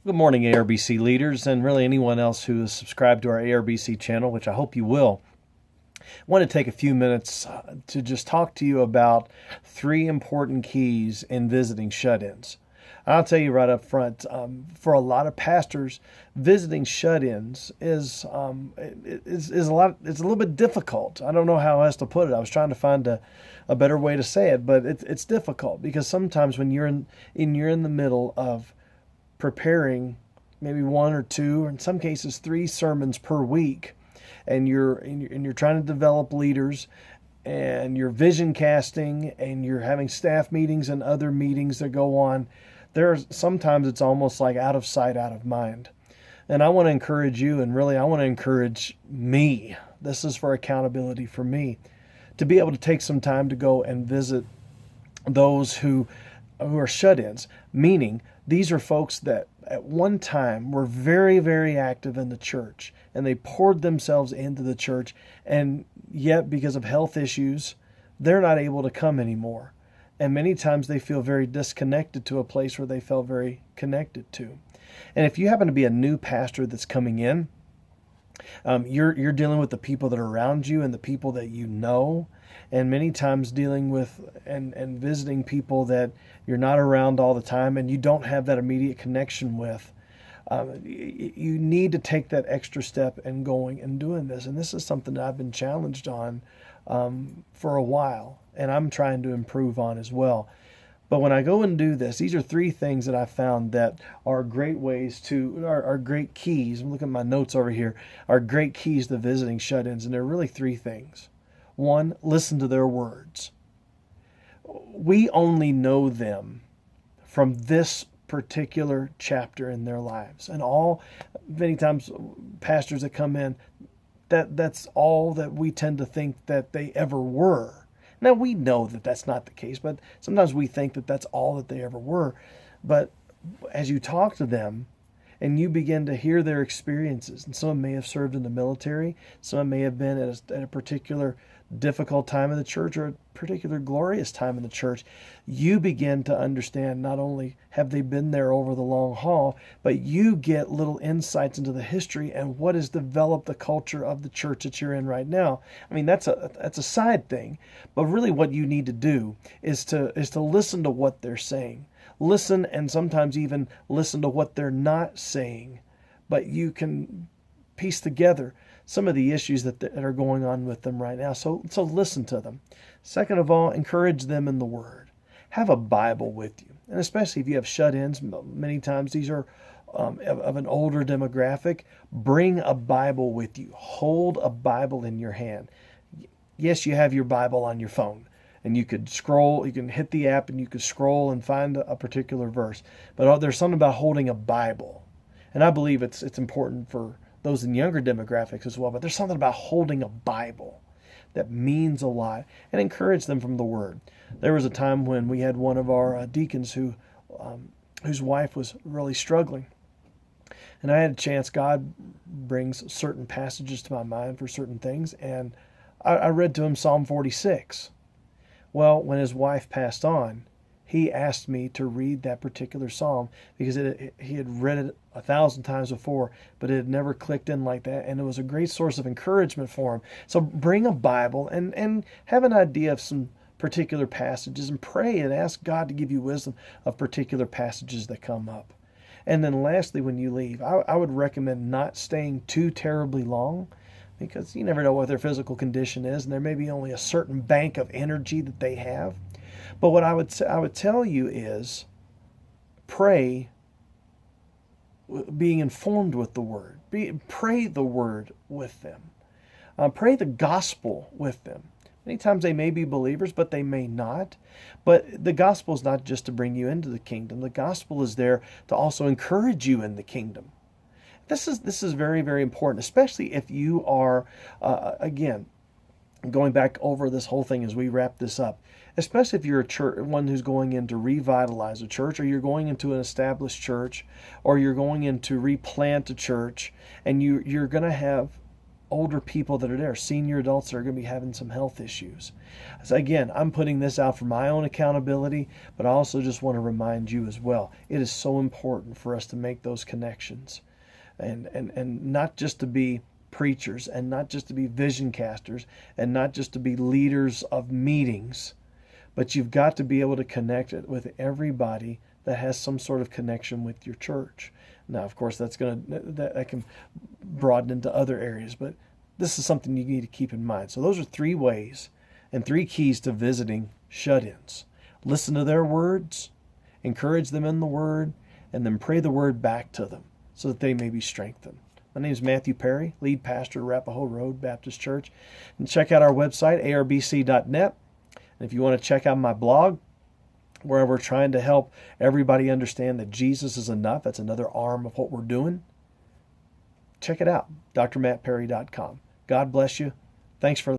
Good morning, ARBC leaders, and really anyone else who is subscribed to our ARBC channel, which I hope you will. I want to take a few minutes to just talk to you about three important keys in visiting shut-ins. I'll tell you right up front, for a lot of pastors, visiting shut-ins is a lot. It's a little bit difficult. I don't know how else to put it. I was trying to find a better way to say it, but it's difficult because sometimes when you're in the middle of preparing maybe one or two, or in some cases three sermons per week, and you're trying to develop leaders, and you're vision casting, and you're having staff meetings and other meetings that go on. Sometimes it's almost like out of sight, out of mind. And I want to encourage you, and really I want to encourage me. This is for accountability for me, to be able to take some time to go and visit those who are shut-ins, meaning these are folks that at one time were very, very active in the church, and they poured themselves into the church, and yet because of health issues, they're not able to come anymore. And many times they feel very disconnected to a place where they felt very connected to. And if you happen to be a new pastor that's coming in, you're dealing with the people that are around you and the people that you know, and many times dealing with and visiting people that you're not around all the time and you don't have that immediate connection with. You need to take that extra step in going and doing this. And this is something that I've been challenged on for a while, and I'm trying to improve on as well. But when I go and do this, these are three things that I found that are great are great keys. I'm looking at my notes over here, are great keys to visiting shut-ins. And they're really three things. One, listen to their words. We only know them from this particular chapter in their lives. And many times pastors that come in, that's all that we tend to think that they ever were. Now, we know that that's not the case, but sometimes we think that that's all that they ever were. But as you talk to them and you begin to hear their experiences, and some may have served in the military, some may have been at a particular difficult time in the church or a particular glorious time in the church, you begin to understand not only have they been there over the long haul, but you get little insights into the history and what has developed the culture of the church that you're in right now. I mean, that's a side thing, but really what you need to do is to listen to what they're saying. Listen, and sometimes even listen to what they're not saying, but you can piece together some of the issues that are going on with them right now. So listen to them. Second of all, encourage them in the Word. Have a Bible with you. And especially if you have shut-ins, many times these are of an older demographic, bring a Bible with you. Hold a Bible in your hand. Yes, you have your Bible on your phone, and you could scroll, you can hit the app and you could scroll and find a particular verse. But there's something about holding a Bible. And I believe it's important for those in younger demographics as well, but there's something about holding a Bible that means a lot, and encourage them from the Word. There was a time when we had one of our deacons whose wife was really struggling, and I had a chance. God brings certain passages to my mind for certain things, and I read to him Psalm 46. Well, when his wife passed on, he asked me to read that particular psalm because he had read it 1,000 times before, but it had never clicked in like that, and it was a great source of encouragement for him. So bring a Bible and have an idea of some particular passages and pray and ask God to give you wisdom of particular passages that come up. And then lastly, when you leave, I would recommend not staying too terribly long, because you never know what their physical condition is, and there may be only a certain bank of energy that they have. But what I would tell you is pray, being informed with the Word. Pray the Word with them. Pray the gospel with them. Many times they may be believers, but they may not. But the gospel is not just to bring you into the kingdom. The gospel is there to also encourage you in the kingdom. This is very, very important, especially if you are, again, going back over this whole thing as we wrap this up, especially if you're a church, one who's going in to revitalize a church, or you're going into an established church, or you're going in to replant a church, and you're going to have older people that are there, senior adults that are going to be having some health issues. So again, I'm putting this out for my own accountability, but I also just want to remind you as well. It is so important for us to make those connections, and not just to be preachers, and not just to be vision casters, and not just to be leaders of meetings, but you've got to be able to connect it with everybody that has some sort of connection with your church. Now, of course, that can broaden into other areas, but this is something you need to keep in mind. So those are 3 ways and 3 keys to visiting shut-ins. Listen to their words, encourage them in the Word, and then pray the Word back to them so that they may be strengthened. My name is Matthew Perry, lead pastor at Arapahoe Road Baptist Church. And check out our website, arbc.net. And if you want to check out my blog, where we're trying to help everybody understand that Jesus is enough, that's another arm of what we're doing, check it out, drmattperry.com. God bless you. Thanks for